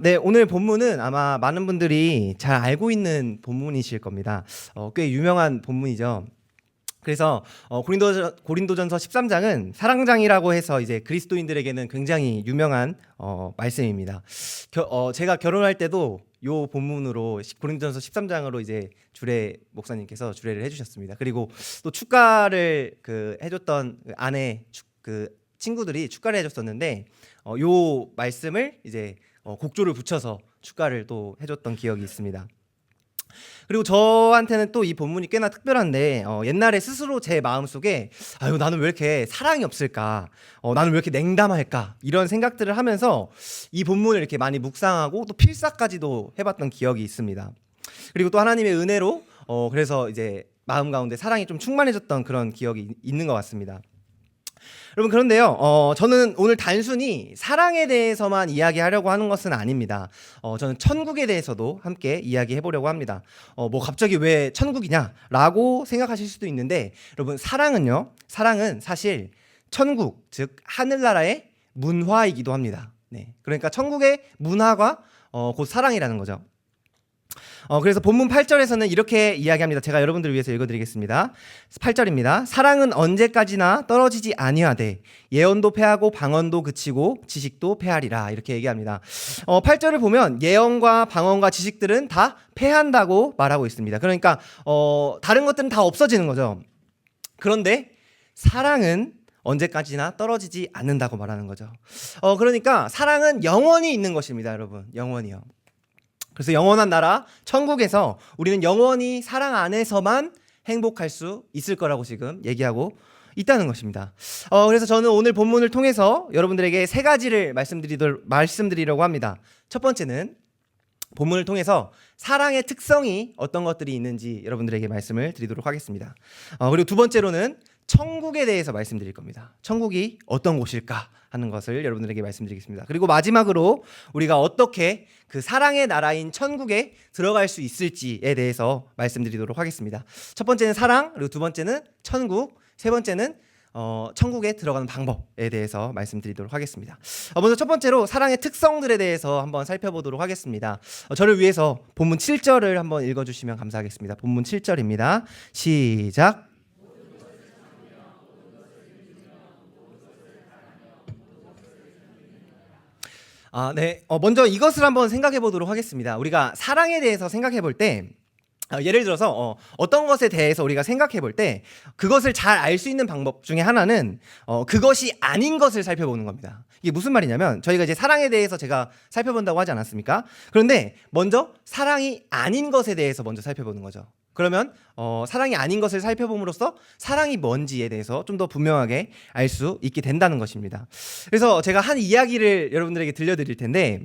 네, 오늘 본문은 아마 많은 분들이 잘 알고 있는 본문이실 겁니다. 꽤 유명한 본문이죠. 그래서 고린도전서 13장은 사랑장이라고 해서 이제 그리스도인들에게는 굉장히 유명한 말씀입니다. 제가 결혼할 때도 요 본문으로 고린도전서 13장으로 이제 주례 목사님께서 주례를 해주셨습니다. 그리고 또 축가를 해줬던 아내 친구들이 축가를 해줬었는데 요 말씀을 이제 곡조를 붙여서 축가를 또 해줬던 기억이 있습니다. 그리고 저한테는 또 이 본문이 꽤나 특별한데 옛날에 스스로 제 마음속에 아유 나는 왜 이렇게 사랑이 없을까, 나는 왜 이렇게 냉담할까, 이런 생각들을 하면서 이 본문을 이렇게 많이 묵상하고 또 필사까지도 해봤던 기억이 있습니다. 그리고 또 하나님의 은혜로 그래서 이제 마음 가운데 사랑이 좀 충만해졌던 그런 기억이 있는 것 같습니다. 여러분, 그런데요, 저는 오늘 단순히 사랑에 대해서만 이야기하려고 하는 것은 아닙니다. 저는 천국에 대해서도 함께 이야기해 보려고 합니다. 뭐 갑자기 왜 천국이냐라고 생각하실 수도 있는데, 여러분, 사랑은 사실 천국, 즉 하늘나라의 문화이기도 합니다. 네, 그러니까 천국의 문화가 곧 사랑이라는 거죠. 그래서 본문 8절에서는 이렇게 이야기합니다. 제가 여러분들을 위해서 읽어드리겠습니다. 8절입니다. 사랑은 언제까지나 떨어지지 아니하되 예언도 패하고 방언도 그치고 지식도 패하리라, 이렇게 얘기합니다. 8절을 보면 예언과 방언과 지식들은 다 패한다고 말하고 있습니다. 그러니까 다른 것들은 다 없어지는 거죠. 그런데 사랑은 언제까지나 떨어지지 않는다고 말하는 거죠. 그러니까 사랑은 영원히 있는 것입니다, 여러분. 영원히요. 그래서 영원한 나라 천국에서 우리는 영원히 사랑 안에서만 행복할 수 있을 거라고 지금 얘기하고 있다는 것입니다. 그래서 저는 오늘 본문을 통해서 여러분들에게 세 가지를 말씀드리려고 합니다. 첫 번째는 본문을 통해서 사랑의 특성이 어떤 것들이 있는지 여러분들에게 말씀을 드리도록 하겠습니다. 그리고 두 번째로는 천국에 대해서 말씀드릴 겁니다. 천국이 어떤 곳일까 하는 것을 여러분들에게 말씀드리겠습니다. 그리고 마지막으로 우리가 어떻게 그 사랑의 나라인 천국에 들어갈 수 있을지에 대해서 말씀드리도록 하겠습니다. 첫 번째는 사랑, 그리고 두 번째는 천국, 세 번째는 천국에 들어가는 방법에 대해서 말씀드리도록 하겠습니다. 먼저 첫 번째로 사랑의 특성들에 대해서 한번 살펴보도록 하겠습니다. 저를 위해서 본문 7절을 한번 읽어주시면 감사하겠습니다. 본문 7절입니다. 시작. 네. 먼저 이것을 한번 생각해 보도록 하겠습니다. 우리가 사랑에 대해서 생각해 볼 때, 예를 들어서 어떤 것에 대해서 우리가 생각해 볼 때 그것을 잘 알 수 있는 방법 중에 하나는 그것이 아닌 것을 살펴보는 겁니다. 이게 무슨 말이냐면, 저희가 이제 사랑에 대해서 제가 살펴본다고 하지 않았습니까? 그런데 먼저 사랑이 아닌 것에 대해서 먼저 살펴보는 거죠. 그러면 사랑이 아닌 것을 살펴봄으로써 사랑이 뭔지에 대해서 좀 더 분명하게 알 수 있게 된다는 것입니다. 그래서 제가 한 이야기를 여러분들에게 들려드릴 텐데,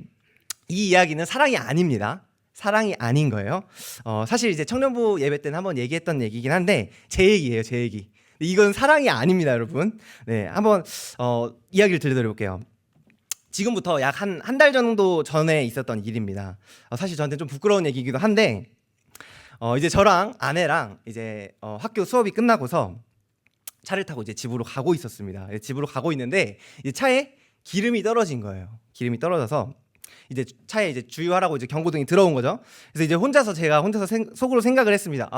이 이야기는 사랑이 아닙니다. 사랑이 아닌 거예요. 사실 이제 청년부 예배 때는 한번 얘기했던 얘기긴 한데 제 얘기예요, 제 얘기. 이건 사랑이 아닙니다, 여러분. 네, 한번 이야기를 들려드려볼게요. 지금부터 약 한 달 정도 전에 있었던 일입니다. 사실 저한테 좀 부끄러운 얘기이기도 한데, 이제 저랑 아내랑 이제 학교 수업이 끝나고서 차를 타고 이제 집으로 가고 있었습니다. 집으로 가고 있는데 이제 차에 기름이 떨어진 거예요. 기름이 떨어져서 이제 차에 이제 주유하라고 이제 경고등이 들어온 거죠. 그래서 이제 제가 혼자서 속으로 생각을 했습니다.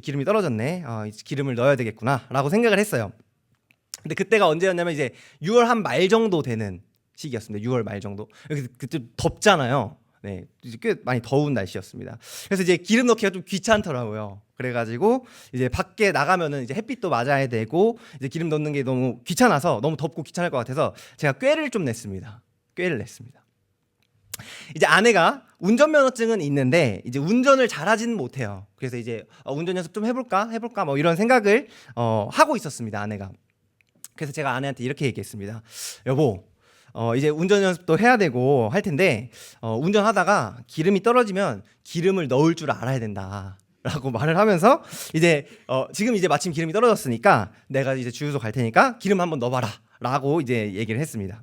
기름이 떨어졌네. 이제 기름을 넣어야 되겠구나라고 생각을 했어요. 근데 그때가 언제였냐면 이제 6월 한 말 정도 되는 시기였습니다. 6월 말 정도. 그때 덥잖아요. 네, 이제 꽤 많이 더운 날씨였습니다. 그래서 이제 기름 넣기가 좀 귀찮더라고요. 그래가지고 이제 밖에 나가면은 이제 햇빛도 맞아야 되고 이제 기름 넣는 게 너무 귀찮아서, 너무 덥고 귀찮을 것 같아서 제가 꾀를 좀 냈습니다. 꾀를 냈습니다. 이제 아내가 운전면허증은 있는데 이제 운전을 잘하지는 못해요. 그래서 이제 운전 연습 좀 해볼까 뭐 이런 생각을 하고 있었습니다, 아내가. 그래서 제가 아내한테 이렇게 얘기했습니다. 여보, 이제 운전 연습도 해야 되고 할 텐데 운전하다가 기름이 떨어지면 기름을 넣을 줄 알아야 된다 라고 말을 하면서, 이제 지금 이제 마침 기름이 떨어졌으니까 내가 이제 주유소 갈 테니까 기름 한번 넣어봐라 라고 이제 얘기를 했습니다.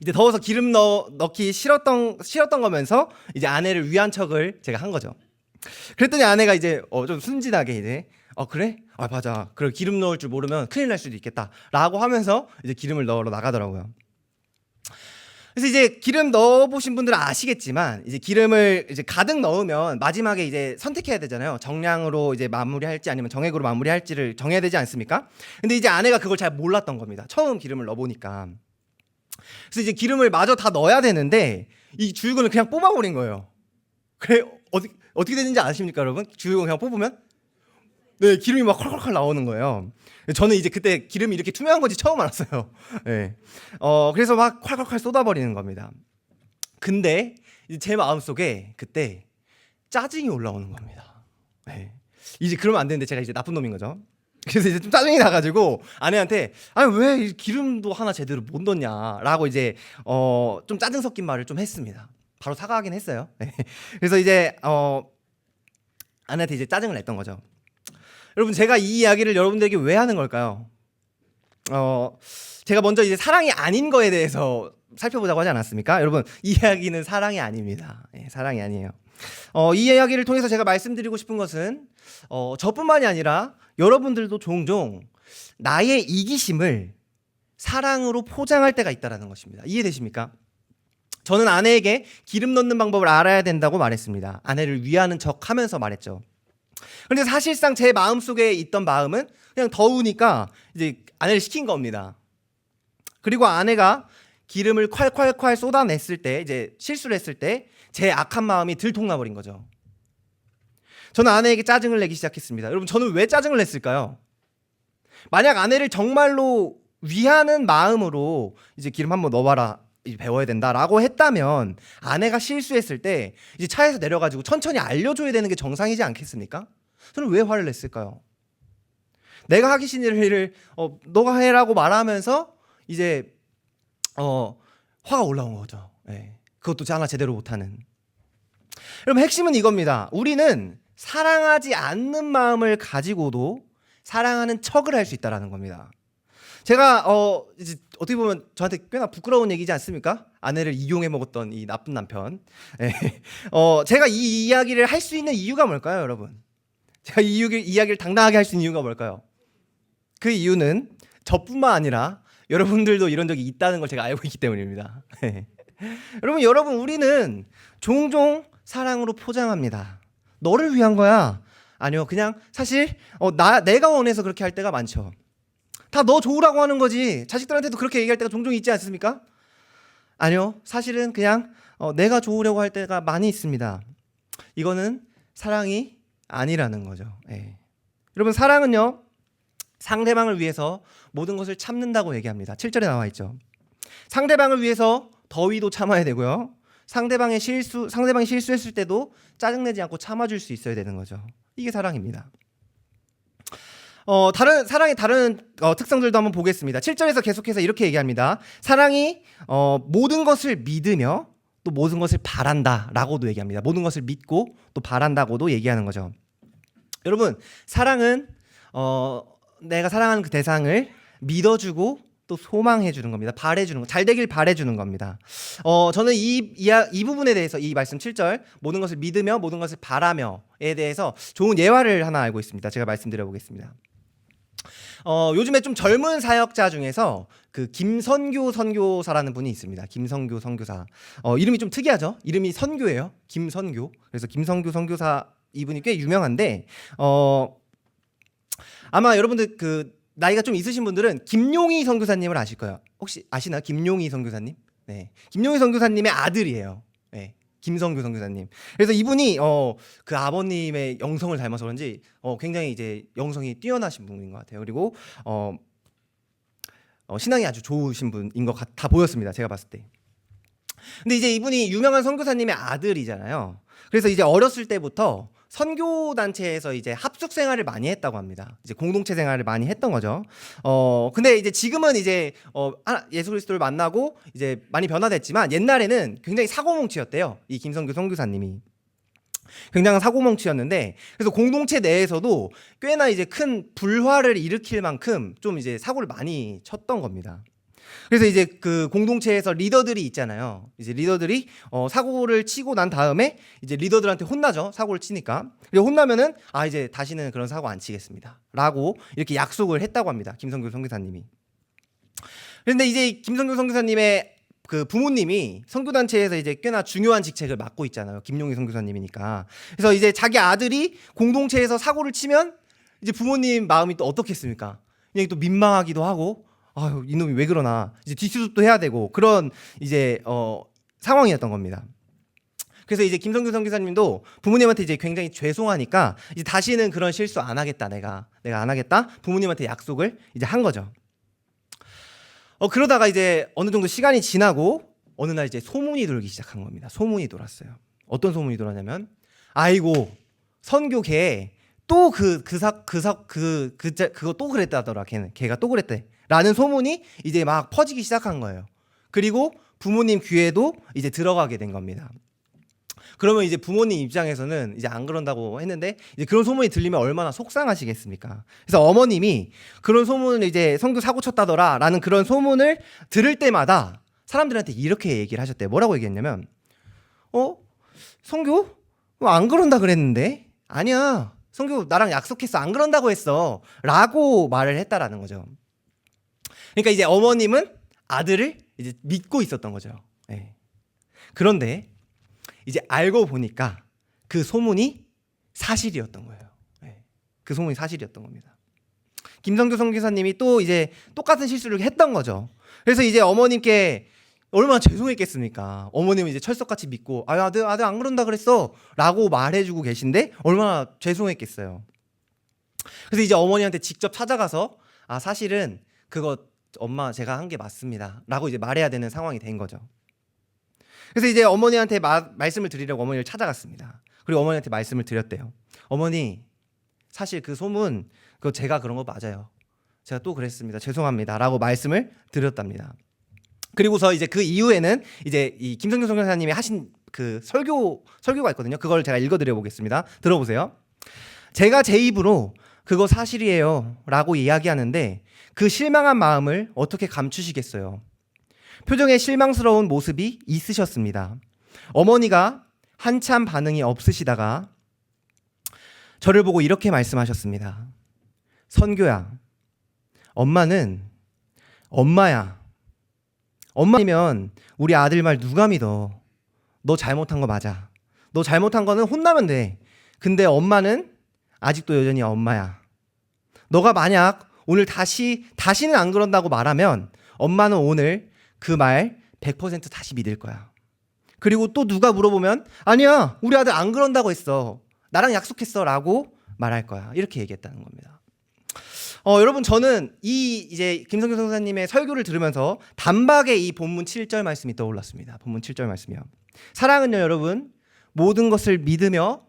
이제 더워서 기름 넣기 싫었던 거면서 이제 아내를 위한 척을 제가 한 거죠. 그랬더니 아내가 이제 좀 순진하게 이제 그래? 맞아. 그래, 기름 넣을 줄 모르면 큰일 날 수도 있겠다 라고 하면서 이제 기름을 넣으러 나가더라고요. 그래서 이제 기름 넣어 보신 분들은 아시겠지만 이제 기름을 이제 가득 넣으면 마지막에 이제 선택해야 되잖아요. 정량으로 이제 마무리할지 아니면 정액으로 마무리할지를 정해야 되지 않습니까? 근데 이제 아내가 그걸 잘 몰랐던 겁니다. 처음 기름을 넣어 보니까. 그래서 이제 기름을 마저 다 넣어야 되는데 이 주유구를 그냥 뽑아버린 거예요. 그래 어떻게 되는지 아십니까, 여러분? 주유구 그냥 뽑으면 네, 기름이 막 컬컬컬 나오는 거예요. 저는 이제 그때 기름이 이렇게 투명한 건지 처음 알았어요. 네. 그래서 막 콸콸콸 쏟아버리는 겁니다. 근데 이제 제 마음속에 그때 짜증이 올라오는 겁니다. 네. 이제 그러면 안 되는데 제가 이제 나쁜 놈인 거죠. 그래서 이제 좀 짜증이 나가지고 아내한테 아니 왜 기름도 하나 제대로 못 넣냐라고 이제 좀 짜증 섞인 말을 좀 했습니다. 바로 사과하긴 했어요. 네. 그래서 이제 아내한테 이제 짜증을 냈던 거죠. 여러분 제가 이 이야기를 여러분들에게 왜 하는 걸까요? 제가 먼저 이제 사랑이 아닌 거에 대해서 살펴보자고 하지 않았습니까? 여러분 이 이야기는 사랑이 아닙니다. 네, 사랑이 아니에요. 이 이야기를 통해서 제가 말씀드리고 싶은 것은 저뿐만이 아니라 여러분들도 종종 나의 이기심을 사랑으로 포장할 때가 있다는 것입니다. 이해되십니까? 저는 아내에게 기름 넣는 방법을 알아야 된다고 말했습니다. 아내를 위하는 척 하면서 말했죠. 그런데 사실상 제 마음속에 있던 마음은 그냥 더우니까 이제 아내를 시킨 겁니다. 그리고 아내가 기름을 콸콸콸 쏟아냈을 때 이제 실수를 했을 때 제 악한 마음이 들통나버린 거죠. 저는 아내에게 짜증을 내기 시작했습니다. 여러분 저는 왜 짜증을 냈을까요? 만약 아내를 정말로 위하는 마음으로 이제 기름 한번 넣어봐라 배워야 된다라고 했다면 아내가 실수했을 때 이제 차에서 내려가지고 천천히 알려줘야 되는 게 정상이지 않겠습니까? 저는 왜 화를 냈을까요? 내가 하기 싫은 일을 너가 해라고 말하면서 이제 화가 올라온 거죠. 네. 그것도 하나 제대로 못하는. 여러분 핵심은 이겁니다. 우리는 사랑하지 않는 마음을 가지고도 사랑하는 척을 할 수 있다는 겁니다. 제가 이제 어떻게 보면 저한테 꽤나 부끄러운 얘기지 않습니까? 아내를 이용해 먹었던 이 나쁜 남편. 네. 제가 이 이야기를 할 수 있는 이유가 뭘까요, 여러분? 제가 이 이야기를 당당하게 할 수 있는 이유가 뭘까요? 그 이유는 저뿐만 아니라 여러분들도 이런 적이 있다는 걸 제가 알고 있기 때문입니다. 여러분 우리는 종종 사랑으로 포장합니다. 너를 위한 거야. 아니요, 그냥 사실 내가 원해서 그렇게 할 때가 많죠. 다 너 좋으라고 하는 거지. 자식들한테도 그렇게 얘기할 때가 종종 있지 않습니까? 아니요, 사실은 그냥 내가 좋으려고 할 때가 많이 있습니다. 이거는 사랑이 아니라는 거죠. 예. 여러분 사랑은요 상대방을 위해서 모든 것을 참는다고 얘기합니다. 7절에 나와 있죠. 상대방을 위해서 더위도 참아야 되고요. 상대방이 실수했을 때도 짜증내지 않고 참아줄 수 있어야 되는 거죠. 이게 사랑입니다. 사랑의 다른 특성들도 한번 보겠습니다. 7절에서 계속해서 이렇게 얘기합니다. 사랑이 모든 것을 믿으며 또 모든 것을 바란다라고도 얘기합니다. 모든 것을 믿고 또 바란다고도 얘기하는 거죠. 여러분 사랑은 내가 사랑하는 그 대상을 믿어주고 또 소망해주는 겁니다. 바래주는 거, 잘 되길 바래주는 겁니다. 저는 이 부분에 대해서 이 말씀 7절 모든 것을 믿으며 모든 것을 바라며에 대해서 좋은 예화를 하나 알고 있습니다. 제가 말씀드려보겠습니다. 요즘에 좀 젊은 사역자 중에서 그 김선교 선교사라는 분이 있습니다. 김선교 선교사. 이름이 좀 특이하죠? 이름이 선교예요. 김선교. 그래서 김선교 선교사 이분이 꽤 유명한데 아마 여러분들 그 나이가 좀 있으신 분들은 김용희 선교사님을 아실 거예요. 혹시 아시나요? 김용희 선교사님? 네. 김용희 선교사님의 아들이에요. 네. 김선교 선교사님. 그래서 이분이 그 아버님의 영성을 닮아서 그런지 굉장히 이제 영성이 뛰어나신 분인 것 같아요. 그리고 신앙이 아주 좋으신 분인 것 같아 보였습니다. 제가 봤을 때. 근데 이제 이분이 유명한 선교사님의 아들이잖아요. 그래서 이제 어렸을 때부터 선교 단체에서 이제 합숙 생활을 많이 했다고 합니다. 이제 공동체 생활을 많이 했던 거죠. 근데 이제 지금은 이제 예수 그리스도를 만나고 이제 많이 변화됐지만 옛날에는 굉장히 사고뭉치였대요. 이 김선교 선교사님이. 굉장한 사고뭉치였는데 그래서 공동체 내에서도 꽤나 이제 큰 불화를 일으킬 만큼 좀 이제 사고를 많이 쳤던 겁니다. 그래서 이제 그 공동체에서 리더들이 있잖아요. 이제 리더들이 사고를 치고 난 다음에 이제 리더들한테 혼나죠. 사고를 치니까. 그리고 혼나면은 이제 다시는 그런 사고 안 치겠습니다.라고 이렇게 약속을 했다고 합니다. 김선교 선교사님이. 그런데 이제 김선교 선교사님의 그 부모님이 선교단체에서 이제 꽤나 중요한 직책을 맡고 있잖아요. 김용희 선교사님이니까. 그래서 이제 자기 아들이 공동체에서 사고를 치면 이제 부모님 마음이 또 어떻겠습니까? 그냥 또 민망하기도 하고, 아유, 이놈이 왜 그러나. 이제 뒷수습도 해야 되고, 그런 이제, 상황이었던 겁니다. 그래서 이제 김성규 선교사님도 부모님한테 이제 굉장히 죄송하니까 이제 다시는 그런 실수 안 하겠다. 내가 안 하겠다. 부모님한테 약속을 이제 한 거죠. 그러다가 이제 어느 정도 시간이 지나고 어느 날 이제 소문이 돌기 시작한 겁니다. 소문이 돌았어요. 어떤 소문이 돌았냐면, 아이고 선교계 또 그거 또 그랬다더라. 걔가 또 그랬대라는 소문이 이제 막 퍼지기 시작한 거예요. 그리고 부모님 귀에도 이제 들어가게 된 겁니다. 그러면 이제 부모님 입장에서는 이제 안 그런다고 했는데 이제 그런 소문이 들리면 얼마나 속상하시겠습니까? 그래서 어머님이 그런 소문을 이제 선교 사고 쳤다더라라는 그런 소문을 들을 때마다 사람들한테 이렇게 얘기를 하셨대요. 뭐라고 얘기했냐면, 선교? 안 그런다 그랬는데? 아니야. 선교 나랑 약속했어. 안 그런다고 했어. 라고 말을 했다라는 거죠. 그러니까 이제 어머님은 아들을 이제 믿고 있었던 거죠. 네. 그런데 이제 알고 보니까 그 소문이 사실이었던 거예요. 네. 그 소문이 사실이었던 겁니다. 김성규 선교사님이 또 이제 똑같은 실수를 했던 거죠. 그래서 이제 어머님께 얼마나 죄송했겠습니까? 어머님은 이제 철석같이 믿고 아들 안 그런다 그랬어 라고 말해주고 계신데 얼마나 죄송했겠어요. 그래서 이제 어머니한테 직접 찾아가서 사실은 그거 엄마 제가 한 게 맞습니다 라고 이제 말해야 되는 상황이 된 거죠. 그래서 이제 어머니한테 말씀을 드리려고 어머니를 찾아갔습니다. 그리고 어머니한테 말씀을 드렸대요. 어머니, 사실 그 소문 그거 제가 그런 거 맞아요. 제가 또 그랬습니다. 죄송합니다 라고 말씀을 드렸답니다. 그리고서 이제 그 이후에는 이제 이 김성규 선교사님이 하신 그 설교가 있거든요. 그걸 제가 읽어드려 보겠습니다. 들어보세요. 제가 제 입으로 그거 사실이에요 라고 이야기하는데 그 실망한 마음을 어떻게 감추시겠어요? 표정에 실망스러운 모습이 있으셨습니다. 어머니가 한참 반응이 없으시다가 저를 보고 이렇게 말씀하셨습니다. 선교야, 엄마는 엄마야. 엄마면 우리 아들 말 누가 믿어? 너 잘못한 거 맞아. 너 잘못한 거는 혼나면 돼. 근데 엄마는 아직도 여전히 엄마야. 너가 만약 오늘 다시는 안 그런다고 말하면 엄마는 오늘 그 말 100% 다시 믿을 거야. 그리고 또 누가 물어보면 아니야, 우리 아들 안 그런다고 했어. 나랑 약속했어 라고 말할 거야. 이렇게 얘기했다는 겁니다. 여러분, 저는 이제 김성규 선생님의 설교를 들으면서 단박에 이 본문 7절 말씀이 떠올랐습니다. 본문 7절 말씀이요. 사랑은요, 여러분, 모든 것을 믿으며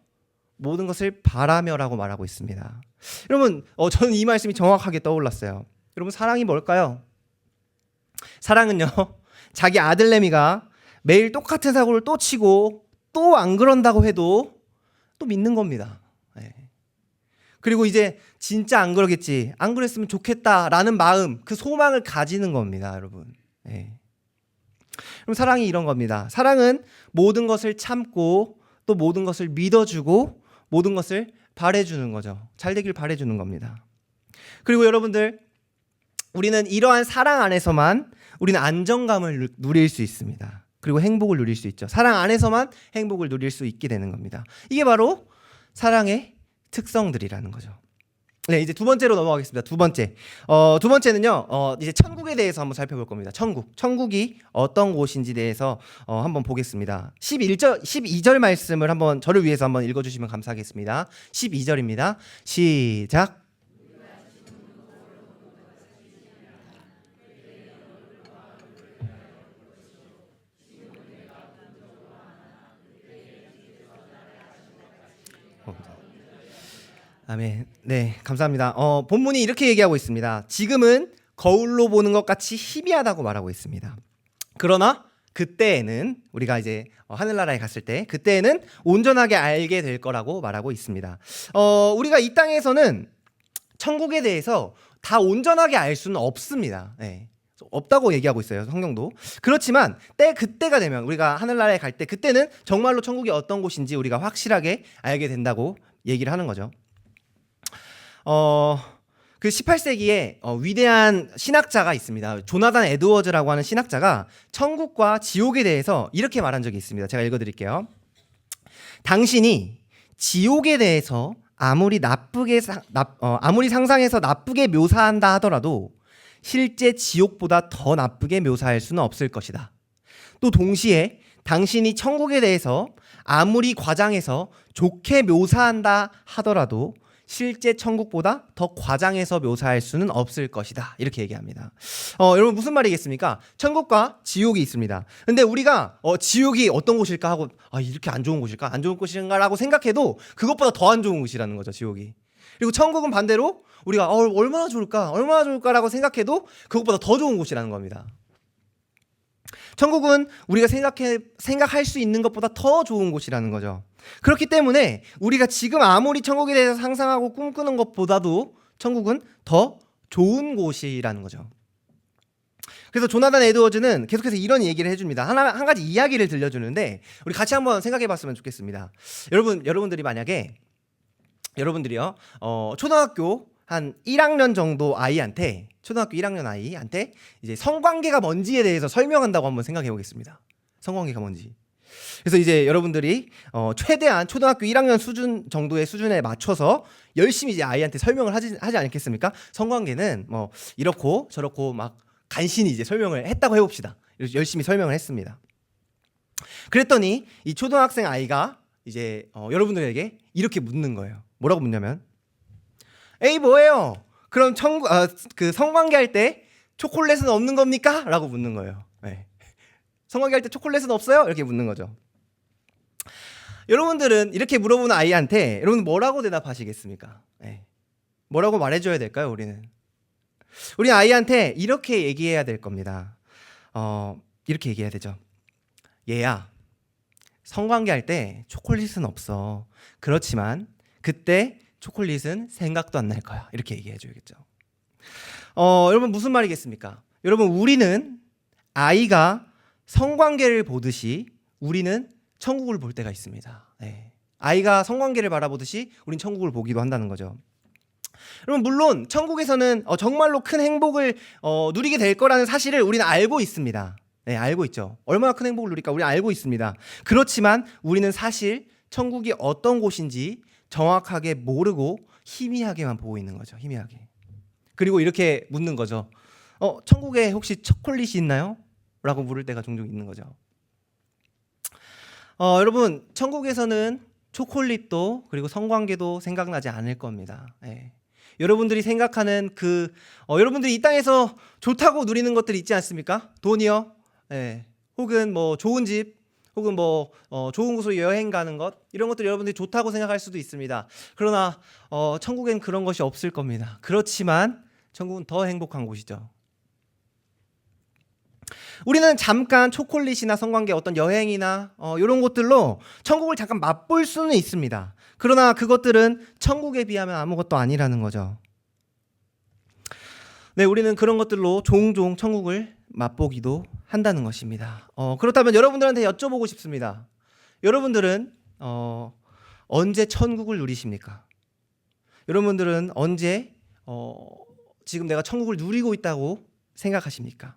모든 것을 바라며라고 말하고 있습니다. 여러분, 저는 이 말씀이 정확하게 떠올랐어요. 여러분, 사랑이 뭘까요? 사랑은요, 자기 아들내미가 매일 똑같은 사고를 또 치고 또 안 그런다고 해도 또 믿는 겁니다. 네. 그리고 이제 진짜 안 그러겠지, 안 그랬으면 좋겠다라는 마음, 그 소망을 가지는 겁니다, 여러분. 네. 그럼 사랑이 이런 겁니다. 사랑은 모든 것을 참고 또 모든 것을 믿어주고 모든 것을 바래주는 거죠. 잘 되길 바래주는 겁니다. 그리고 여러분들, 우리는 이러한 사랑 안에서만 우리는 안정감을 누릴 수 있습니다. 그리고 행복을 누릴 수 있죠. 사랑 안에서만 행복을 누릴 수 있게 되는 겁니다. 이게 바로 사랑의 특성들이라는 거죠. 네, 이제 두 번째로 넘어가겠습니다. 두 번째는요, 이제 천국에 대해서 한번 살펴볼 겁니다. 천국이 어떤 곳인지 대해서 한번 보겠습니다. 12절 말씀을 한번 저를 위해서 한번 읽어주시면 감사하겠습니다. 12절입니다. 시작. 아멘. 네, 감사합니다. 본문이 이렇게 얘기하고 있습니다. 지금은 거울로 보는 것 같이 희미하다고 말하고 있습니다. 그러나 그때에는, 우리가 이제 하늘나라에 갔을 때 그때에는 온전하게 알게 될 거라고 말하고 있습니다. 우리가 이 땅에서는 천국에 대해서 다 온전하게 알 수는 없습니다. 네. 없다고 얘기하고 있어요, 성경도. 그렇지만 그때가 되면, 우리가 하늘나라에 갈 때 그때는 정말로 천국이 어떤 곳인지 우리가 확실하게 알게 된다고 얘기를 하는 거죠. 그 18세기에 위대한 신학자가 있습니다. 조나단 에드워즈라고 하는 신학자가 천국과 지옥에 대해서 이렇게 말한 적이 있습니다. 제가 읽어드릴게요. 당신이 지옥에 대해서 아무리 상상해서 나쁘게 묘사한다 하더라도 실제 지옥보다 더 나쁘게 묘사할 수는 없을 것이다. 또 동시에 당신이 천국에 대해서 아무리 과장해서 좋게 묘사한다 하더라도 실제 천국보다 더 과장해서 묘사할 수는 없을 것이다. 이렇게 얘기합니다. 여러분 무슨 말이겠습니까? 천국과 지옥이 있습니다. 근데 우리가 지옥이 어떤 곳일까 하고 이렇게 안 좋은 곳일까? 안 좋은 곳인가라고 생각해도 그것보다 더 안 좋은 곳이라는 거죠, 지옥이. 그리고 천국은 반대로 우리가 얼마나 좋을까라고 생각해도 그것보다 더 좋은 곳이라는 겁니다. 천국은 우리가 생각할 수 있는 것보다 더 좋은 곳이라는 거죠. 그렇기 때문에 우리가 지금 아무리 천국에 대해서 상상하고 꿈꾸는 것보다도 천국은 더 좋은 곳이라는 거죠. 그래서 조나단 에드워즈는 계속해서 이런 얘기를 해줍니다. 한 가지 이야기를 들려주는데 우리 같이 한번 생각해봤으면 좋겠습니다. 여러분들이 만약에 여러분들이요 초등학교 한 1학년 정도 아이한테 초등학교 1학년 아이한테 이제 성관계가 뭔지에 대해서 설명한다고 한번 생각해 보겠습니다. 성관계가 뭔지. 그래서 이제 여러분들이 최대한 초등학교 1학년 수준 정도의 수준에 맞춰서 열심히 이제 아이한테 설명을 하지 않겠습니까? 성관계는 뭐 이렇고 저렇고 막 간신히 이제 설명을 했다고 해봅시다. 열심히 설명을 했습니다. 그랬더니 이 초등학생 아이가 이제 여러분들에게 이렇게 묻는 거예요. 뭐라고 묻냐면 에이 뭐예요? 그럼 그 성관계 할 때 초콜릿은 없는 겁니까? 라고 묻는 거예요. 네. 성관계 할 때 초콜릿은 없어요? 이렇게 묻는 거죠. 여러분들은 이렇게 물어보는 아이한테 여러분 뭐라고 대답하시겠습니까? 네. 뭐라고 말해줘야 될까요? 우리 아이한테 이렇게 얘기해야 될 겁니다. 이렇게 얘기해야 되죠. 얘야, 성관계 할 때 초콜릿은 없어. 그렇지만 그때 초콜릿은 생각도 안 날 거야. 이렇게 얘기해 줘야겠죠. 여러분 무슨 말이겠습니까? 여러분 우리는 아이가 성관계를 보듯이 우리는 천국을 볼 때가 있습니다. 네. 아이가 성관계를 바라보듯이 우린 천국을 보기도 한다는 거죠. 여러분 물론 천국에서는 정말로 큰 행복을 누리게 될 거라는 사실을 우리는 알고 있습니다. 네, 알고 있죠. 얼마나 큰 행복을 누릴까 우리는 알고 있습니다. 그렇지만 우리는 사실 천국이 어떤 곳인지 정확하게 모르고 희미하게만 보고 있는 거죠. 희미하게. 그리고 이렇게 묻는 거죠. 천국에 혹시 초콜릿이 있나요? 라고 물을 때가 종종 있는 거죠. 여러분 천국에서는 초콜릿도 그리고 성관계도 생각나지 않을 겁니다. 네. 여러분들이 생각하는 여러분들이 이 땅에서 좋다고 누리는 것들이 있지 않습니까? 돈이요. 네. 혹은 뭐 좋은 집, 혹은 뭐 좋은 곳으로 여행 가는 것, 이런 것들 여러분들이 좋다고 생각할 수도 있습니다. 그러나 천국엔 그런 것이 없을 겁니다. 그렇지만 천국은 더 행복한 곳이죠. 우리는 잠깐 초콜릿이나 성관계 어떤 여행이나 이런 것들로 천국을 잠깐 맛볼 수는 있습니다. 그러나 그것들은 천국에 비하면 아무것도 아니라는 거죠. 네, 우리는 그런 것들로 종종 천국을 맛보기도 한다는 것입니다. 그렇다면 여러분들한테 여쭤보고 싶습니다. 여러분들은 언제 천국을 누리십니까? 여러분들은 언제 지금 내가 천국을 누리고 있다고 생각하십니까?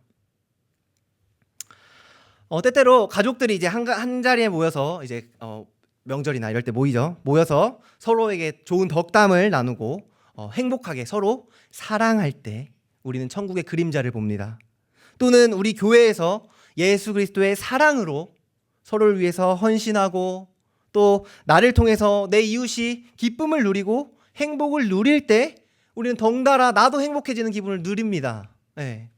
때때로 가족들이 이제 한 자리에 모여서 이제 명절이나 이럴 때 모여서 서로에게 좋은 덕담을 나누고 행복하게 서로 사랑할 때 우리는 천국의 그림자를 봅니다. 또는 우리 교회에서 예수 그리스도의 사랑으로 서로를 위해서 헌신하고 또 나를 통해서 내 이웃이 기쁨을 누리고 행복을 누릴 때 우리는 덩달아 나도 행복해지는 기분을 누립니다. 네.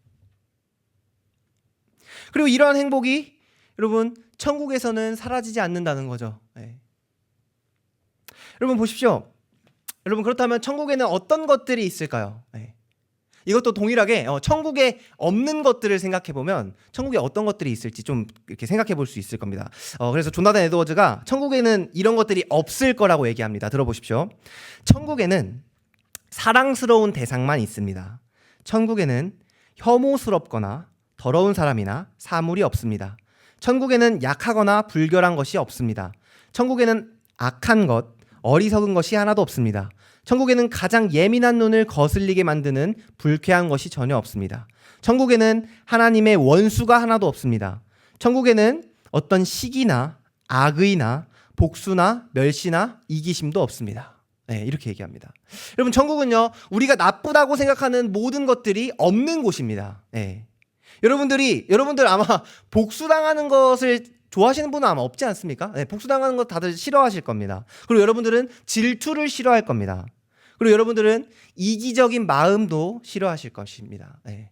그리고 이러한 행복이 여러분 천국에서는 사라지지 않는다는 거죠. 네. 여러분 보십시오. 여러분 그렇다면 천국에는 어떤 것들이 있을까요? 네. 이것도 동일하게 천국에 없는 것들을 생각해 보면 천국에 어떤 것들이 있을지 좀 이렇게 생각해 볼 수 있을 겁니다. 그래서 조나단 에드워즈가 천국에는 이런 것들이 없을 거라고 얘기합니다. 들어보십시오. 천국에는 사랑스러운 대상만 있습니다. 천국에는 혐오스럽거나 더러운 사람이나 사물이 없습니다. 천국에는 약하거나 불결한 것이 없습니다. 천국에는 악한 것, 어리석은 것이 하나도 없습니다. 천국에는 가장 예민한 눈을 거슬리게 만드는 불쾌한 것이 전혀 없습니다. 천국에는 하나님의 원수가 하나도 없습니다. 천국에는 어떤 시기나 악의나 복수나 멸시나 이기심도 없습니다. 네, 이렇게 얘기합니다. 여러분, 천국은요, 우리가 나쁘다고 생각하는 모든 것들이 없는 곳입니다. 네. 여러분들 아마 복수당하는 것을 좋아하시는 분은 아마 없지 않습니까? 네, 복수당하는 것 다들 싫어하실 겁니다. 그리고 여러분들은 질투를 싫어할 겁니다. 그리고 여러분들은 이기적인 마음도 싫어하실 것입니다. 네.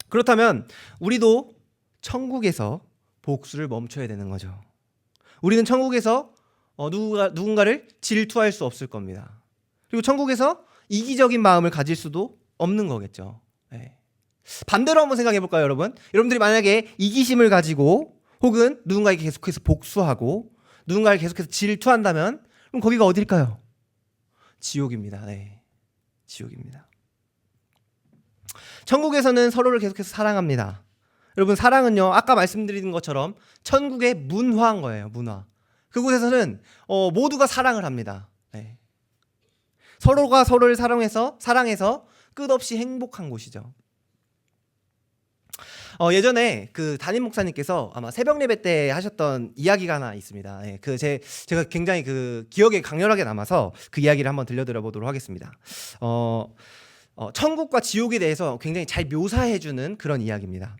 그렇다면 우리도 천국에서 복수를 멈춰야 되는 거죠. 우리는 천국에서 누군가를 질투할 수 없을 겁니다. 그리고 천국에서 이기적인 마음을 가질 수도 없는 거겠죠. 네. 반대로 한번 생각해 볼까요, 여러분? 여러분들이 만약에 이기심을 가지고 혹은 누군가에게 계속해서 복수하고 누군가를 계속해서 질투한다면 그럼 거기가 어딜까요? 지옥입니다. 네. 지옥입니다. 천국에서는 서로를 계속해서 사랑합니다. 여러분, 사랑은요, 아까 말씀드린 것처럼 천국의 문화인 거예요. 문화. 그곳에서는 모두가 사랑을 합니다. 네. 서로가 서로를 사랑해서 끝없이 행복한 곳이죠. 예전에 그 담임 목사님께서 아마 새벽 예배 때 하셨던 이야기가 하나 있습니다. 네, 제가 굉장히 그 기억에 강렬하게 남아서 그 이야기를 한번 들려드려 보도록 하겠습니다. 천국과 지옥에 대해서 굉장히 잘 묘사해주는 그런 이야기입니다.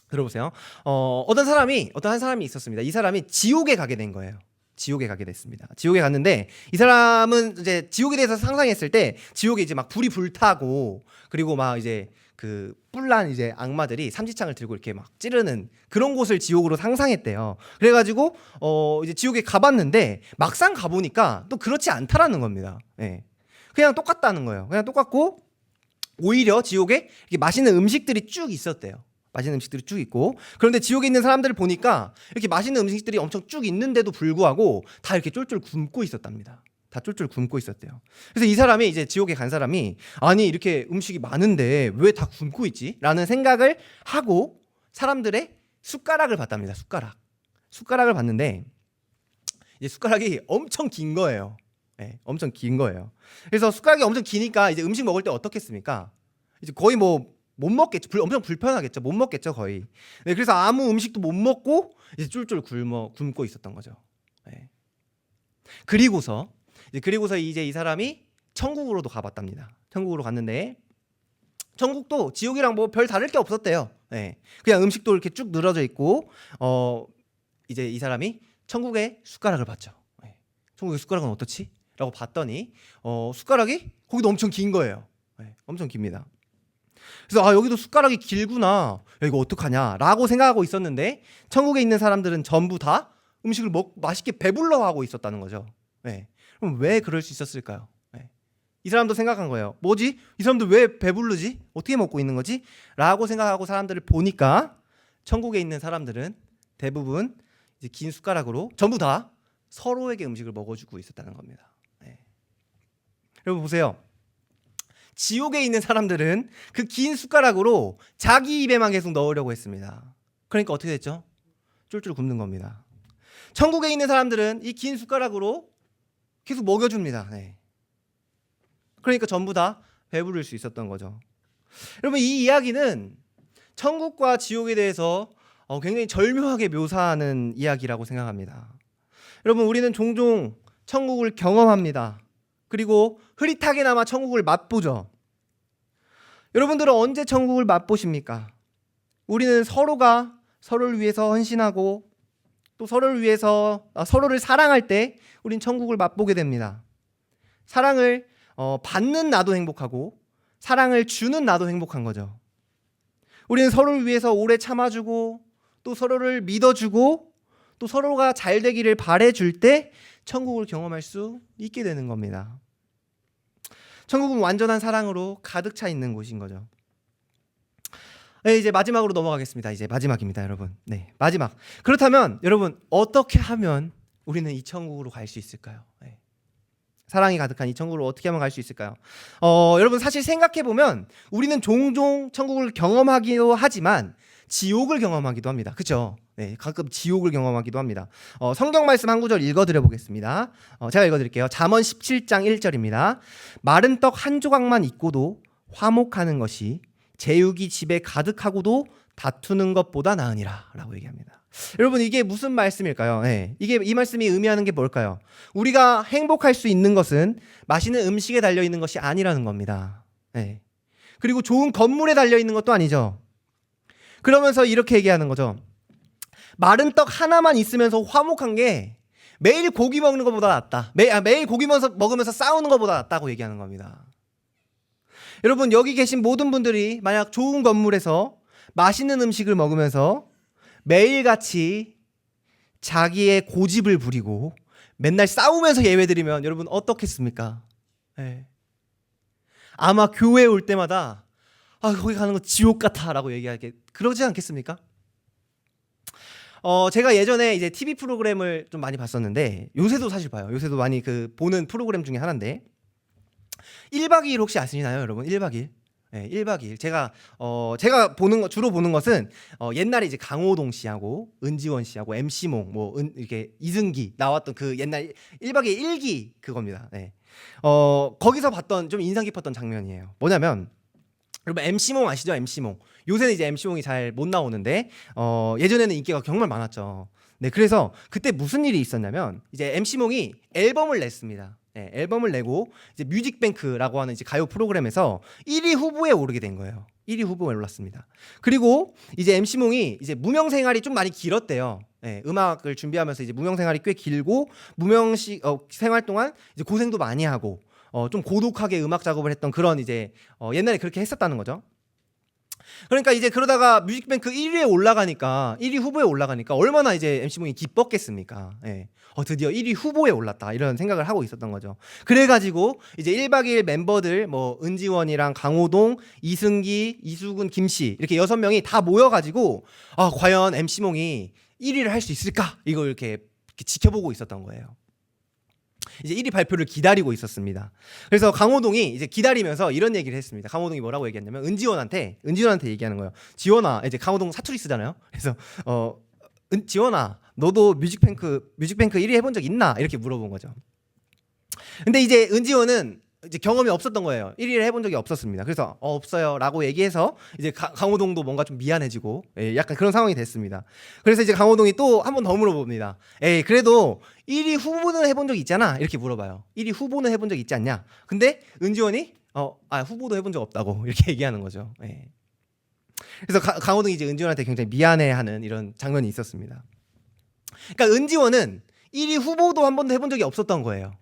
들어보세요. 어떤 한 사람이 있었습니다. 이 사람이 지옥에 가게 된 거예요. 지옥에 가게 됐습니다. 지옥에 갔는데 이 사람은 이제 지옥에 대해서 상상했을 때 지옥에 이제 막 불이 불타고 그리고 막 이제 그 뿔난 이제 악마들이 삼지창을 들고 이렇게 막 찌르는 그런 곳을 지옥으로 상상했대요. 그래가지고 이제 지옥에 가봤는데 막상 가보니까 또 그렇지 않다라는 겁니다. 예. 그냥 똑같다는 거예요. 그냥 똑같고 오히려 지옥에 이렇게 맛있는 음식들이 쭉 있었대요. 맛있는 음식들이 쭉 있고, 그런데 지옥에 있는 사람들을 보니까 이렇게 맛있는 음식들이 엄청 쭉 있는데도 불구하고 다 이렇게 쫄쫄 굶고 있었답니다. 다 쫄쫄 굶고 있었대요. 그래서 이 사람이 이제 지옥에 간 사람이 아니 이렇게 음식이 많은데 왜 다 굶고 있지? 라는 생각을 하고 사람들의 숟가락을 봤답니다. 숟가락을 봤는데 이제 숟가락이 엄청 긴 거예요. 네, 엄청 긴 거예요. 그래서 숟가락이 엄청 기니까 이제 음식 먹을 때 어떻겠습니까? 이제 거의 뭐 못 먹겠죠. 엄청 불편하겠죠. 못 먹겠죠, 거의. 네, 그래서 아무 음식도 못 먹고 이제 쫄쫄 굶고 있었던 거죠. 네. 그리고서 이제 이 사람이 천국으로도 가봤답니다. 천국으로 갔는데 천국도 지옥이랑 뭐 별 다를 게 없었대요. 네. 그냥 음식도 이렇게 쭉 늘어져 있고 이제 이 사람이 천국의 숟가락을 봤죠. 네. 천국의 숟가락은 어떻지? 라고 봤더니 숟가락이 거기도 엄청 긴 거예요. 네. 엄청 깁니다. 그래서 여기도 숟가락이 길구나. 야, 이거 어떡하냐 라고 생각하고 있었는데 천국에 있는 사람들은 전부 다 음식을 맛있게 배불러하고 있었다는 거죠. 네. 그럼 왜 그럴 수 있었을까요? 네. 이 사람도 생각한 거예요. 뭐지? 이 사람들 왜 배부르지? 어떻게 먹고 있는 거지? 라고 생각하고 사람들을 보니까 천국에 있는 사람들은 대부분 이제 긴 숟가락으로 전부 다 서로에게 음식을 먹어주고 있었다는 겁니다. 네. 여러분 보세요. 지옥에 있는 사람들은 그 긴 숟가락으로 자기 입에만 계속 넣으려고 했습니다. 그러니까 어떻게 됐죠? 쫄쫄 굶는 겁니다. 천국에 있는 사람들은 이 긴 숟가락으로 계속 먹여줍니다. 네. 그러니까 전부 다 배부를 수 있었던 거죠. 여러분, 이 이야기는 천국과 지옥에 대해서 굉장히 절묘하게 묘사하는 이야기라고 생각합니다. 여러분, 우리는 종종 천국을 경험합니다. 그리고 흐릿하게나마 천국을 맛보죠. 여러분들은 언제 천국을 맛보십니까? 우리는 서로가 서로를 위해서 헌신하고 또 서로를 위해서 서로를 사랑할 때 우린 천국을 맛보게 됩니다. 사랑을 받는 나도 행복하고 사랑을 주는 나도 행복한 거죠. 우리는 서로를 위해서 오래 참아주고 또 서로를 믿어주고 또 서로가 잘 되기를 바래줄 때 천국을 경험할 수 있게 되는 겁니다. 천국은 완전한 사랑으로 가득 차 있는 곳인 거죠. 네, 이제 마지막으로 넘어가겠습니다. 이제 마지막입니다, 여러분. 네, 마지막. 그렇다면 여러분 어떻게 하면 우리는 이 천국으로 갈 수 있을까요? 네. 사랑이 가득한 이 천국으로 어떻게 하면 갈 수 있을까요? 여러분 사실 생각해 보면 우리는 종종 천국을 경험하기도 하지만 지옥을 경험하기도 합니다. 그렇죠? 네, 가끔 지옥을 경험하기도 합니다. 성경 말씀 한 구절 읽어드려 보겠습니다. 제가 읽어드릴게요. 잠언 17장 1절입니다. 마른 떡 한 조각만 있고도 화목하는 것이 제육이 집에 가득하고도 다투는 것보다 나으니라 라고 얘기합니다. 여러분, 이게 무슨 말씀일까요? 네, 이 말씀이 의미하는 게 뭘까요? 우리가 행복할 수 있는 것은 맛있는 음식에 달려있는 것이 아니라는 겁니다. 네. 그리고 좋은 건물에 달려있는 것도 아니죠. 그러면서 이렇게 얘기하는 거죠. 마른 떡 하나만 있으면서 화목한 게 매일 고기 먹는 것보다 낫다. 매일 고기 먹으면서 싸우는 것보다 낫다고 얘기하는 겁니다. 여러분, 여기 계신 모든 분들이 만약 좋은 건물에서 맛있는 음식을 먹으면서 매일같이 자기의 고집을 부리고 맨날 싸우면서 예배드리면 여러분 어떻겠습니까? 네. 아마 교회에 올 때마다 거기 가는 거 지옥 같아라고 얘기하게 그러지 않겠습니까? 제가 예전에 이제 TV 프로그램을 좀 많이 봤었는데 요새도 사실 봐요. 요새도 많이 보는 프로그램 중에 하나인데 1박 2일 혹시 아시나요, 여러분? 1박 2일. 네, 1박 2일. 제가 주로 보는 것은 옛날에 이제 강호동 씨하고 은지원 씨하고 MC몽 이렇게 이승기 나왔던 그 옛날 1박 2일 1기 그겁니다. 네. 거기서 봤던 좀 인상 깊었던 장면이에요. 뭐냐면 여러분 MC몽 아시죠? MC몽. 요새는 이제 MC몽이 잘 못 나오는데 예전에는 인기가 정말 많았죠. 네, 그래서 그때 무슨 일이 있었냐면 이제 MC몽이 앨범을 냈습니다. 네, 앨범을 내고 이제 뮤직뱅크라고 하는 이제 가요 프로그램에서 1위 후보에 오르게 된 거예요. 1위 후보에 올랐습니다. 그리고 이제 MC몽이 이제 무명 생활이 좀 많이 길었대요. 네, 음악을 준비하면서 이제 무명 생활이 꽤 길고 무명 생활 동안 이제 고생도 많이 하고 좀 고독하게 음악 작업을 했던 그런 이제 옛날에 그렇게 했었다는 거죠. 그러니까 이제 그러다가 뮤직뱅크 1위에 올라가니까 1위 후보에 올라가니까 얼마나 이제 MC몽이 기뻤겠습니까? 예. 드디어 1위 후보에 올랐다 이런 생각을 하고 있었던 거죠. 그래가지고 이제 1박 2일 mem버들 은지원이랑 강호동, 이승기, 이수근, 김씨 이렇게 6명이 다 모여가지고 과연 MC몽이 1위를 할 수 있을까 이걸 이렇게 지켜보고 있었던 거예요. 이제 1위 발표를 기다리고 있었습니다. 그래서 강호동이 이제 기다리면서 이런 얘기를 했습니다. 강호동이 뭐라고 얘기했냐면 은지원한테 얘기하는 거예요. 지원아, 이제 강호동 사투리 쓰잖아요. 그래서 지원아, 너도 뮤직뱅크 1위 해본 적 있나? 이렇게 물어본 거죠. 근데 이제 은지원은 이제 경험이 없었던 거예요. 1위를 해본 적이 없었습니다. 그래서 없어요라고 얘기해서 이제 강호동도 뭔가 좀 미안해지고 약간 그런 상황이 됐습니다. 그래서 이제 강호동이 또 한 번 더 물어봅니다. 그래도 1위 후보는 해본 적 있잖아. 이렇게 물어봐요. 1위 후보는 해본 적 있지 않냐? 근데 은지원이 후보도 해본 적 없다고 이렇게 얘기하는 거죠. 그래서 강호동이 이제 은지원한테 굉장히 미안해하는 이런 장면이 있었습니다. 그러니까 은지원은 1위 후보도 한 번도 해본 적이 없었던 거예요.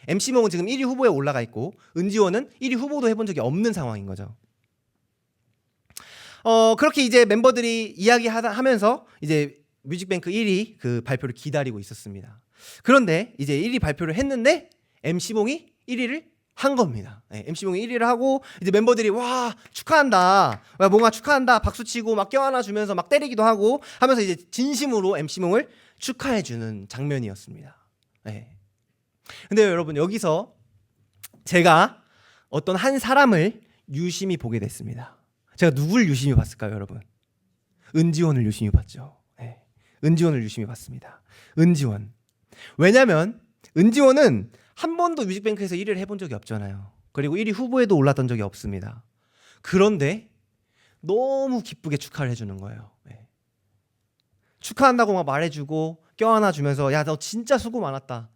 MC몽은 지금 1위 후보에 올라가 있고 은지원은 1위 후보도 해본 적이 없는 상황인 거죠. 그렇게 이제 멤버들이 이야기하면서 이제 뮤직뱅크 1위 그 발표를 기다리고 있었습니다. 그런데 이제 1위 발표를 했는데 MC몽이 1위를 한 겁니다. MC몽이 1위를 하고 이제 멤버들이 와 축하한다, 뭔가 축하한다 박수치고 막 껴안아 주면서 막 때리기도 하고 하면서 이제 진심으로 MC몽을 축하해 주는 장면이었습니다. 근데 여러분 여기서 제가 어떤 한 사람을 유심히 보게 됐습니다. 제가 누굴 유심히 봤을까요, 여러분? 은지원을 유심히 봤죠. 은지원을 유심히 봤습니다. 은지원. 왜냐면 은지원은 한 번도 뮤직뱅크에서 1위를 해본 적이 없잖아요. 그리고 1위 후보에도 올랐던 적이 없습니다. 그런데 너무 기쁘게 축하를 해주는 거예요. 축하한다고 막 말해주고 껴안아주면서 야, 너 진짜 수고 많았다.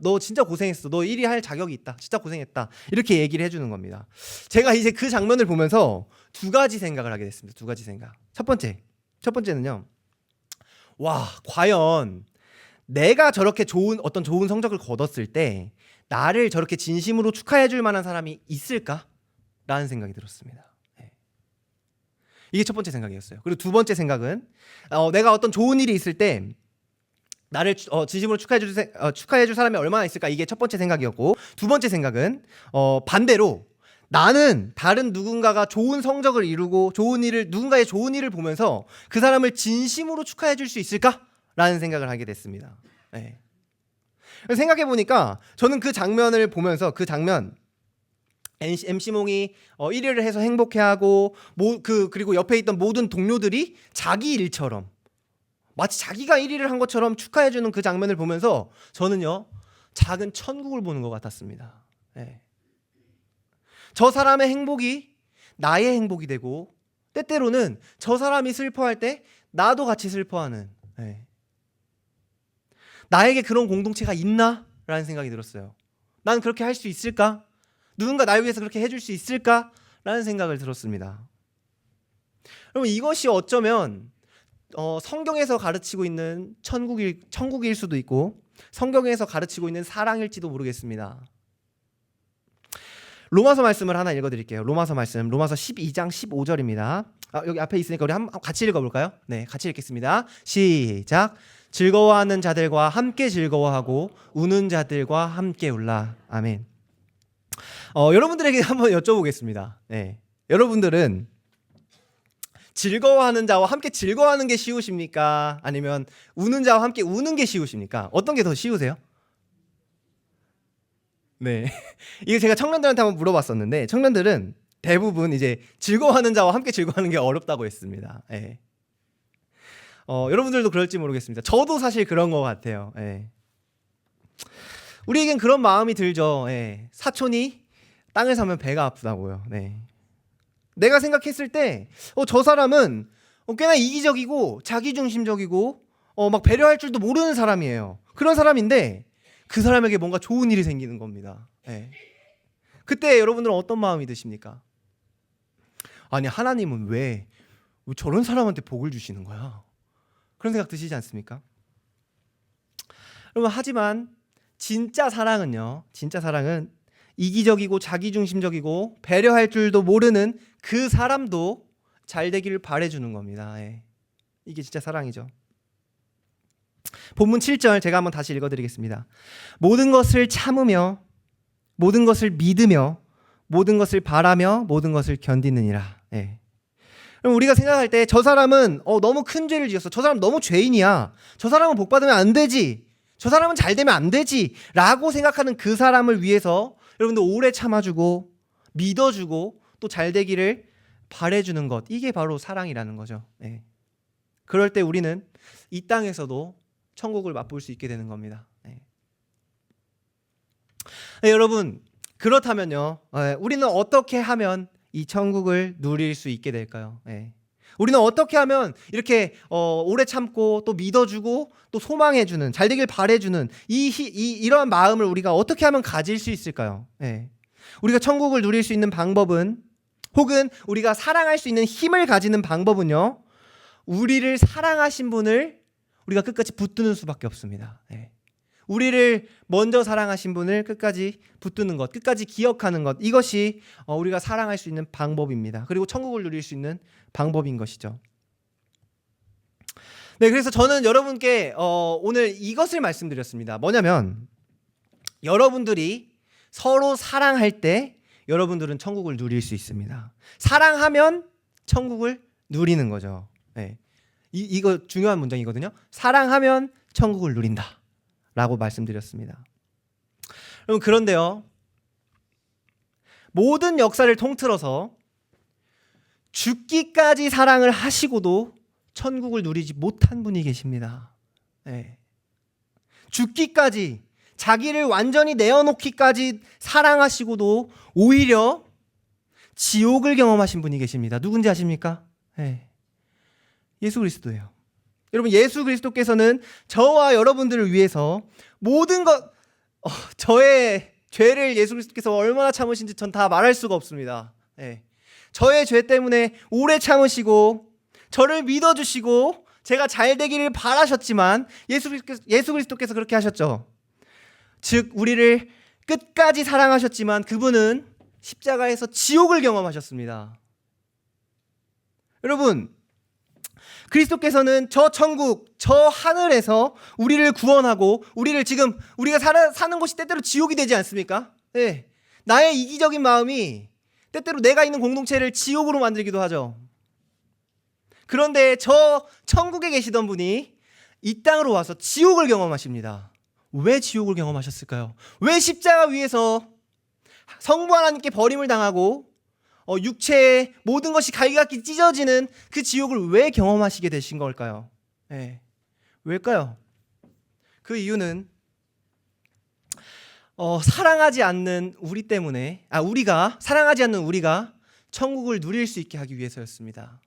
너 진짜 고생했어. 너 1위 할 자격이 있다. 진짜 고생했다. 이렇게 얘기를 해주는 겁니다. 제가 이제 그 장면을 보면서 두 가지 생각을 하게 됐습니다. 두 가지 생각. 첫 번째는요. 와, 과연 내가 저렇게 좋은 성적을 거뒀을 때 나를 저렇게 진심으로 축하해줄 만한 사람이 있을까? 라는 생각이 들었습니다. 이게 첫 번째 생각이었어요. 그리고 두 번째 생각은 내가 어떤 좋은 일이 있을 때 나를 진심으로 축하해줄 사람이 얼마나 있을까? 이게 첫 번째 생각이었고, 두 번째 생각은 반대로 나는 다른 누군가가 좋은 성적을 이루고 누군가의 좋은 일을 보면서 그 사람을 진심으로 축하해줄 수 있을까? 라는 생각을 하게 됐습니다. 생각해보니까 저는 그 장면을 보면서 MC몽이 1위를 해서 행복해하고 그리고 옆에 있던 모든 동료들이 자기 일처럼 마치 자기가 1위를 한 것처럼 축하해주는 그 장면을 보면서 저는요, 작은 천국을 보는 것 같았습니다. 예. 저 사람의 행복이 나의 행복이 되고, 때때로는 저 사람이 슬퍼할 때 나도 같이 슬퍼하는, 예. 나에게 그런 공동체가 있나? 라는 생각이 들었어요. 난 그렇게 할 수 있을까? 누군가 나를 위해서 그렇게 해줄 수 있을까? 라는 생각을 들었습니다. 여러분, 이것이 어쩌면 성경에서 가르치고 있는 천국일 수도 있고, 성경에서 가르치고 있는 사랑일지도 모르겠습니다. 로마서 말씀을 하나 읽어드릴게요. 로마서 말씀, 로마서 12장 15절입니다. 여기 앞에 있으니까 우리 한번 같이 읽어볼까요? 네, 같이 읽겠습니다. 시작. 즐거워하는 자들과 함께 즐거워하고 우는 자들과 함께 울라. 아멘. 여러분들에게 한번 여쭤보겠습니다. 네, 여러분들은 즐거워하는 자와 함께 즐거워하는 게 쉬우십니까? 아니면 우는 자와 함께 우는 게 쉬우십니까? 어떤 게 더 쉬우세요? 네. 이거 제가 청년들한테 한번 물어봤었는데, 청년들은 대부분 이제 즐거워하는 자와 함께 즐거워하는 게 어렵다고 했습니다. 예. 여러분들도 그럴지 모르겠습니다. 저도 사실 그런 것 같아요. 예. 우리에겐 그런 마음이 들죠. 예. 사촌이 땅을 사면 배가 아프다고요. 네. 내가 생각했을 때, 저 사람은 꽤나 이기적이고 자기중심적이고 막 배려할 줄도 모르는 사람이에요. 그런 사람인데 그 사람에게 뭔가 좋은 일이 생기는 겁니다. 예. 그때 여러분들은 어떤 마음이 드십니까? 아니, 하나님은 왜 저런 사람한테 복을 주시는 거야? 그런 생각 드시지 않습니까? 여러분, 하지만 진짜 사랑은요, 진짜 사랑은 이기적이고 자기중심적이고 배려할 줄도 모르는 그 사람도 잘 되기를 바라주는 겁니다. 예. 이게 진짜 사랑이죠. 본문 7절 제가 한번 다시 읽어드리겠습니다. 모든 것을 참으며 모든 것을 믿으며 모든 것을 바라며 모든 것을 견디느니라. 예. 그럼 우리가 생각할 때 저 사람은 너무 큰 죄를 지었어. 저 사람 너무 죄인이야. 저 사람은 복 받으면 안 되지. 저 사람은 잘 되면 안 되지. 라고 생각하는 그 사람을 위해서 여러분들 오래 참아주고 믿어주고 또 잘 되기를 바라주는 것. 이게 바로 사랑이라는 거죠. 예. 그럴 때 우리는 이 땅에서도 천국을 맛볼 수 있게 되는 겁니다. 예. 네, 여러분, 그렇다면요, 우리는 어떻게 하면 이 천국을 누릴 수 있게 될까요? 예. 우리는 어떻게 하면 이렇게 오래 참고 또 믿어주고 또 소망해주는, 잘 되길 바라주는 이러한 마음을 우리가 어떻게 하면 가질 수 있을까요? 예. 우리가 천국을 누릴 수 있는 방법은, 혹은 우리가 사랑할 수 있는 힘을 가지는 방법은요, 우리를 사랑하신 분을 우리가 끝까지 붙드는 수밖에 없습니다. 예. 우리를 먼저 사랑하신 분을 끝까지 붙드는 것, 끝까지 기억하는 것, 이것이 우리가 사랑할 수 있는 방법입니다. 그리고 천국을 누릴 수 있는 방법인 것이죠. 네, 그래서 저는 여러분께 오늘 이것을 말씀드렸습니다. 뭐냐면, 여러분들이 서로 사랑할 때 여러분들은 천국을 누릴 수 있습니다. 사랑하면 천국을 누리는 거죠. 네. 이거 중요한 문장이거든요. 사랑하면 천국을 누린다 라고 말씀드렸습니다. 여러분, 그런데요, 모든 역사를 통틀어서 죽기까지 사랑을 하시고도 천국을 누리지 못한 분이 계십니다. 네. 죽기까지, 자기를 완전히 내어놓기까지 사랑하시고도 오히려 지옥을 경험하신 분이 계십니다. 누군지 아십니까? 네. 예수 그리스도예요. 여러분, 예수 그리스도께서는 저와 여러분들을 위해서 모든 것, 저의 죄를 예수 그리스도께서 얼마나 참으신지 전 다 말할 수가 없습니다. 네. 저의 죄 때문에 오래 참으시고 저를 믿어주시고 제가 잘 되기를 바라셨지만 예수 그리스도께서 그렇게 하셨죠. 즉, 우리를 끝까지 사랑하셨지만 그분은 십자가에서 지옥을 경험하셨습니다. 여러분, 그리스도께서는 저 천국, 저 하늘에서 우리를 구원하고 우리를 지금 우리가 사는 곳이 때때로 지옥이 되지 않습니까? 네. 나의 이기적인 마음이 때때로 내가 있는 공동체를 지옥으로 만들기도 하죠. 그런데 저 천국에 계시던 분이 이 땅으로 와서 지옥을 경험하십니다. 왜 지옥을 경험하셨을까요? 왜 십자가 위에서 성부 하나님께 버림을 당하고 육체의 모든 것이 갈기갈기 찢어지는 그 지옥을 왜 경험하시게 되신 걸까요? 네. 왜일까요? 그 이유는 사랑하지 않는 우리 때문에 우리가 사랑하지 않는 우리가 천국을 누릴 수 있게 하기 위해서였습니다.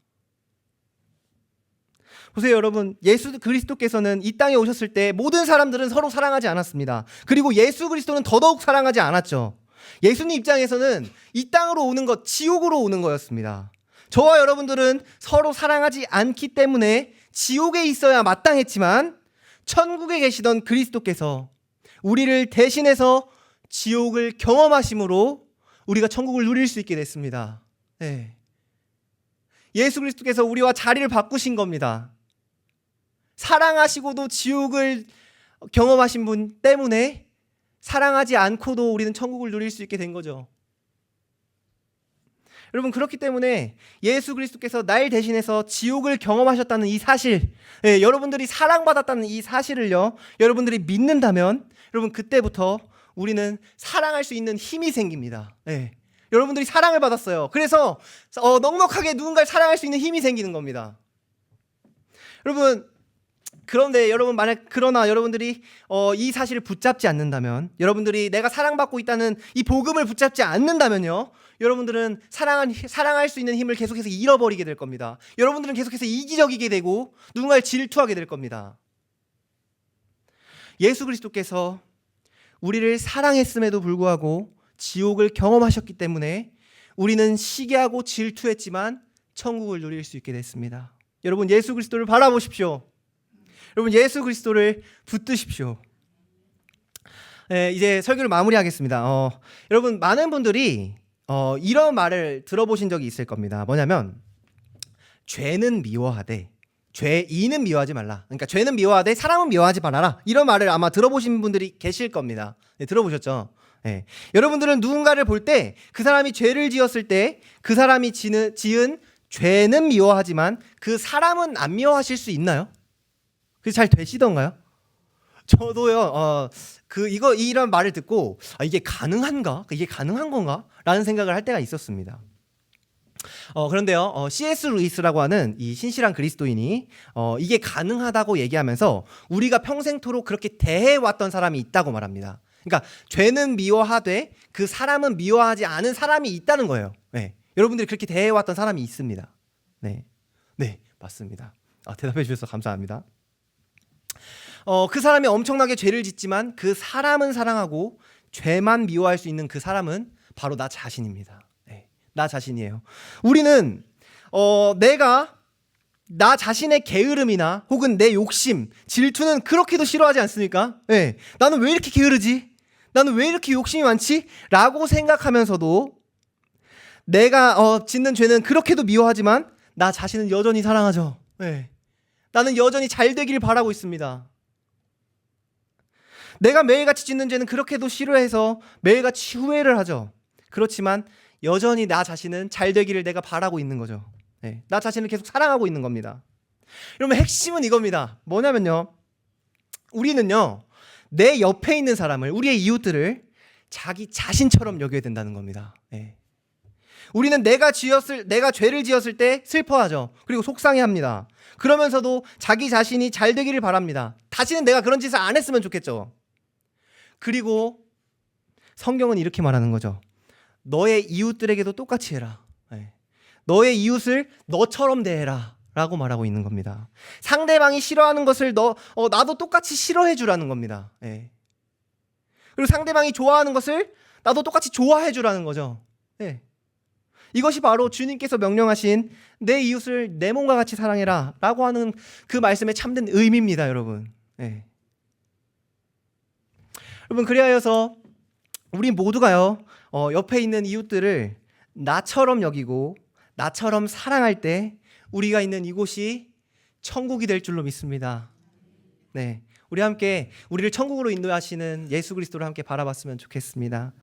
보세요, 여러분. 예수 그리스도께서는 이 땅에 오셨을 때 모든 사람들은 서로 사랑하지 않았습니다. 그리고 예수 그리스도는 더더욱 사랑하지 않았죠. 예수님 입장에서는 이 땅으로 오는 것, 지옥으로 오는 거였습니다. 저와 여러분들은 서로 사랑하지 않기 때문에 지옥에 있어야 마땅했지만 천국에 계시던 그리스도께서 우리를 대신해서 지옥을 경험하심으로 우리가 천국을 누릴 수 있게 됐습니다. 네. 예수 그리스도께서 우리와 자리를 바꾸신 겁니다. 사랑하시고도 지옥을 경험하신 분 때문에 사랑하지 않고도 우리는 천국을 누릴 수 있게 된 거죠. 여러분, 그렇기 때문에 예수 그리스도께서 날 대신해서 지옥을 경험하셨다는 이 사실, 여러분들이 사랑받았다는 이 사실을요, 여러분들이 믿는다면 여러분, 그때부터 우리는 사랑할 수 있는 힘이 생깁니다. 여러분들이 사랑을 받았어요. 그래서 넉넉하게 누군가를 사랑할 수 있는 힘이 생기는 겁니다. 여러분, 그런데 그러나 여러분들이 이 사실을 붙잡지 않는다면, 여러분들이 내가 사랑받고 있다는 이 복음을 붙잡지 않는다면요, 여러분들은 사랑할 수 있는 힘을 계속해서 잃어버리게 될 겁니다. 여러분들은 계속해서 이기적이게 되고 누군가를 질투하게 될 겁니다. 예수 그리스도께서 우리를 사랑했음에도 불구하고 지옥을 경험하셨기 때문에 우리는 시기하고 질투했지만 천국을 누릴 수 있게 됐습니다. 여러분, 예수 그리스도를 바라보십시오. 여러분, 예수 그리스도를 붙드십시오. 이제 설교를 마무리하겠습니다. 여러분, 많은 분들이 이런 말을 들어보신 적이 있을 겁니다. 뭐냐면, 죄는 미워하되 죄인은 미워하지 말라. 그러니까 죄는 미워하되 사람은 미워하지 말아라. 이런 말을 아마 들어보신 분들이 계실 겁니다. 들어보셨죠? 여러분들은 누군가를 볼 때 그 사람이 죄를 지었을 때 그 사람이 지은 죄는 미워하지만 그 사람은 안 미워하실 수 있나요? 그게 잘 되시던가요? 저도요. 이런 말을 듣고 이게 가능한가? 이게 가능한 건가? 라는 생각을 할 때가 있었습니다. 그런데요, C.S. 루이스라고 하는 이 신실한 그리스도인이 이게 가능하다고 얘기하면서 우리가 평생토록 그렇게 대해왔던 사람이 있다고 말합니다. 그러니까 죄는 미워하되 그 사람은 미워하지 않은 사람이 있다는 거예요. 여러분들이 그렇게 대해왔던 사람이 있습니다. 네, 맞습니다. 대답해 주셔서 감사합니다. 그 사람이 엄청나게 죄를 짓지만 그 사람은 사랑하고 죄만 미워할 수 있는 그 사람은 바로 나 자신입니다. 나 자신이에요. 우리는 나 자신의 게으름이나 혹은 내 욕심, 질투는 그렇게도 싫어하지 않습니까? 나는 왜 이렇게 게으르지? 나는 왜 이렇게 욕심이 많지? 라고 생각하면서도 내가 짓는 죄는 그렇게도 미워하지만 나 자신은 여전히 사랑하죠. 나는 여전히 잘 되기를 바라고 있습니다. 내가 매일같이 짓는 죄는 그렇게도 싫어해서 매일같이 후회를 하죠. 그렇지만 여전히 나 자신은 잘 되기를 내가 바라고 있는 거죠. 나 자신을 계속 사랑하고 있는 겁니다. 여러분, 핵심은 이겁니다. 뭐냐면요, 우리는요, 내 옆에 있는 사람을, 우리의 이웃들을 자기 자신처럼 여겨야 된다는 겁니다. 우리는 내가 죄를 지었을 때 슬퍼하죠. 그리고 속상해합니다. 그러면서도 자기 자신이 잘 되기를 바랍니다. 다시는 내가 그런 짓을 안 했으면 좋겠죠. 그리고 성경은 이렇게 말하는 거죠. 너의 이웃들에게도 똑같이 해라. 너의 이웃을 너처럼 대해라 라고 말하고 있는 겁니다. 상대방이 싫어하는 것을 나도 똑같이 싫어해 주라는 겁니다. 그리고 상대방이 좋아하는 것을 나도 똑같이 좋아해 주라는 거죠. 이것이 바로 주님께서 명령하신 내 이웃을 내 몸과 같이 사랑해라 라고 하는 그 말씀의 참된 의미입니다. 여러분, 여러분, 그리하여서 우리 모두가요, 옆에 있는 이웃들을 나처럼 여기고 나처럼 사랑할 때 우리가 있는 이곳이 천국이 될 줄로 믿습니다. 우리 함께 우리를 천국으로 인도하시는 예수 그리스도를 함께 바라봤으면 좋겠습니다.